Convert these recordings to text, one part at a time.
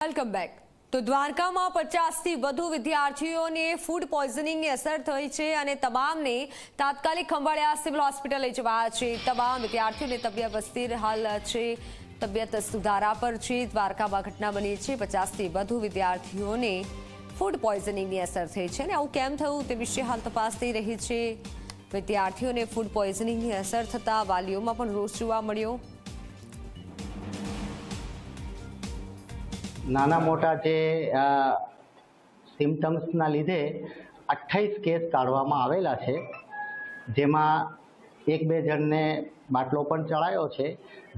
Welcome back. તો દ્વારકામાં 50થી વધુ વિદ્યાર્થીઓને ફૂડ પોઈઝનિંગની અસર થઈ છે અને તમામને તાત્કાલિક ખંભાળિયા સિવિલ હોસ્પિટલ લઈ જવાયા છે। તમામ વિદ્યાર્થીઓની તબિયત સ્થિર હાલ છે, તબિયત સુધારા પર છે। દ્વારકામાં ઘટના બની છે, 50થી વધુ વિદ્યાર્થીઓને ફૂડ પોઈઝનિંગની અસર થઈ છે અને આવું કેમ થયું તે વિશે હાલ તપાસ થઈ રહી છે। વિદ્યાર્થીઓને ફૂડ પોઈઝનિંગની અસર થતાં વાલીઓમાં પણ રોષ જોવા મળ્યો। નાના મોટા જે સિમ્ટમ્સના લીધે 28 કેસ કાઢવામાં આવેલા છે, જેમાં 1-2 જણને બાટલો પણ ચડાયો છે।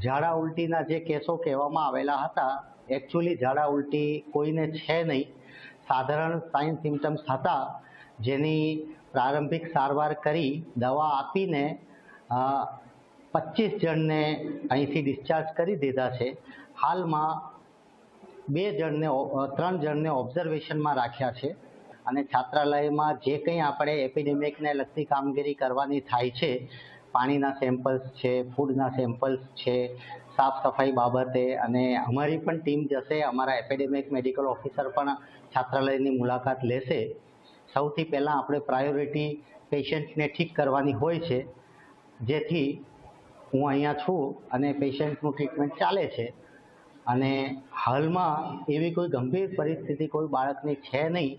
ઝાડા ઉલટીના જે કેસો કહેવામાં આવેલા હતા, એકચ્યુઅલી ઝાડા ઉલટી કોઈને છે નહીં, સાધારણ સાઇન સિમ્ટમ્સ હતા, જેની પ્રારંભિક સારવાર કરી દવા આપીને 25 જણને અહીંથી ડિસ્ચાર્જ કરી દીધા છે। હાલમાં 3 જણને ઓબ્ઝર્વેશનમાં રાખ્યા છે અને છાત્રાલયમાં જે કંઈ આપણે એપિડેમિકને લગતી કામગીરી કરવાની થાય છે, પાણીના સેમ્પલ્સ છે, ફૂડના સેમ્પલ્સ છે, સાફ સફાઈ બાબતે, અને અમારી પણ ટીમ જશે, અમારા એપિડેમિક મેડિકલ ઓફિસર પણ છાત્રાલયની મુલાકાત લેશે। સૌથી પહેલાં આપણે પ્રાયોરિટી પેશન્ટને ઠીક કરવાની હોય છે, જેથી હું અહીંયા છું અને પેશન્ટનું ટ્રીટમેન્ટ ચાલે છે અને હાલમાં એવી કોઈ ગંભીર પરિસ્થિતિ કોઈ બાળકની છે નહીં।